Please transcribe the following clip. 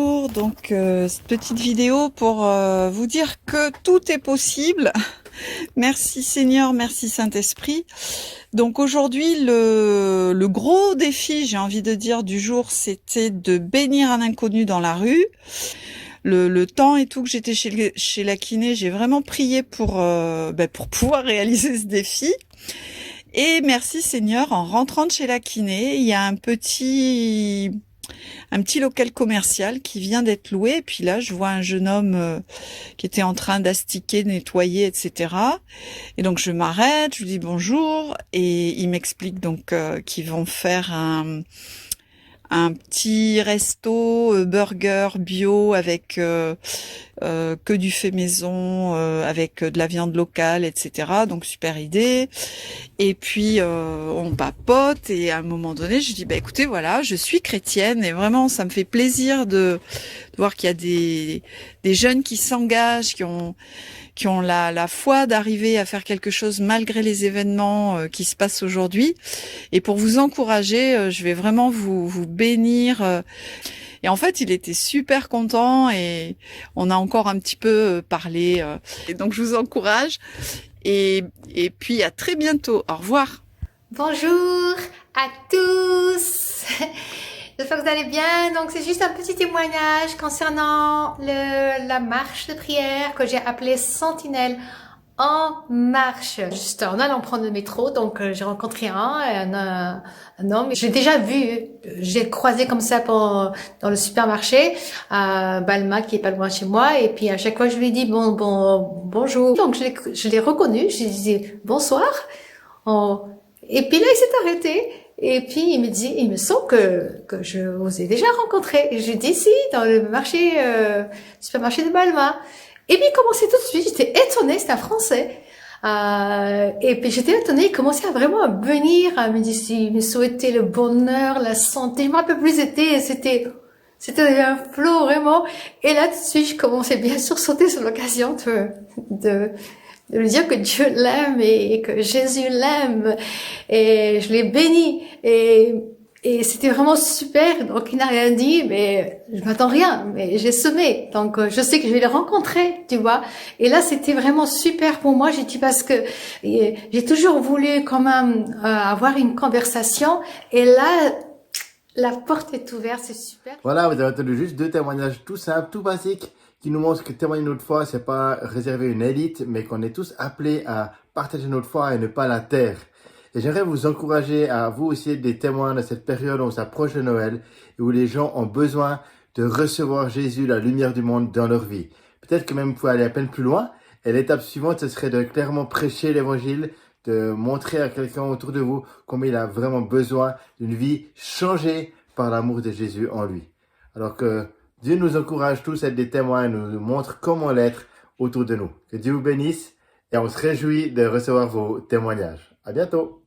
Bonjour, donc cette petite vidéo pour vous dire que tout est possible. Merci Seigneur, merci Saint-Esprit. Donc aujourd'hui, le gros défi, j'ai envie de dire, du jour, c'était de bénir un inconnu dans la rue. Le temps et tout que j'étais chez la kiné, j'ai vraiment prié pour pouvoir réaliser ce défi. Et merci Seigneur, en rentrant de chez la kiné, il y a un petit local commercial qui vient d'être loué. Et puis là, je vois un jeune homme qui était en train d'astiquer, nettoyer, etc. Et donc, je m'arrête, je lui dis bonjour. Et il m'explique donc qu'ils vont faire un petit resto burger bio avec que du fait maison, avec de la viande locale, etc. Donc, super idée. Et puis on papote et à un moment donné je dis écoutez, voilà, je suis chrétienne et vraiment ça me fait plaisir de voir qu'il y a des jeunes qui s'engagent, qui ont la foi d'arriver à faire quelque chose malgré les événements qui se passent aujourd'hui. Et pour vous encourager, je vais vraiment vous bénir. Et en fait, il était super content et on a encore un petit peu parlé. Et donc je vous encourage. Et puis à très bientôt. Au revoir. Bonjour à tous. J'espère que vous allez bien. Donc c'est juste un petit témoignage concernant la marche de prière que j'ai appelée Sentinelle en marche. Juste en allant prendre le métro, donc j'ai rencontré un homme. Je l'ai déjà vu, j'ai croisé comme ça dans le supermarché à Balma qui est pas loin de chez moi. Et puis à chaque fois je lui dis bonjour. Donc je l'ai reconnu, je lui disais bonsoir. Et puis là, il s'est arrêté. Et puis, il me dit, il me semble que je vous ai déjà rencontré. Et je lui dis, si, dans le supermarché de Balma. Et puis, il commençait tout de suite, j'étais étonnée, c'était un Français. Et puis, j'étais étonnée, il commençait vraiment à venir, à me dire, il me souhaitait le bonheur, la santé. Je me rappelle plus, c'était un flow, vraiment. Et là, tout de suite, je commençais bien sûr sauter sur l'occasion de lui dire que Dieu l'aime et que Jésus l'aime, et je l'ai béni, et c'était vraiment super. Donc il n'a rien dit, mais je m'attends rien, mais j'ai semé, donc je sais que je vais le rencontrer, tu vois. Et là c'était vraiment super pour moi, j'ai dit, parce que j'ai toujours voulu quand même avoir une conversation, et là la porte est ouverte, c'est super. Voilà, vous avez entendu juste deux témoignages tout simples, tout basiques, qui nous montrent que témoigner notre foi, c'est pas réservé à une élite, mais qu'on est tous appelés à partager notre foi et ne pas la taire. Et j'aimerais vous encourager à vous aussi être des témoins de cette période où on s'approche de Noël et où les gens ont besoin de recevoir Jésus, la lumière du monde, dans leur vie. Peut-être que même vous pouvez aller à peine plus loin. Et l'étape suivante, ce serait de clairement prêcher l'évangile, de montrer à quelqu'un autour de vous combien il a vraiment besoin d'une vie changée par l'amour de Jésus en lui. Alors que Dieu nous encourage tous à être des témoins et nous montre comment l'être autour de nous. Que Dieu vous bénisse et on se réjouit de recevoir vos témoignages. À bientôt.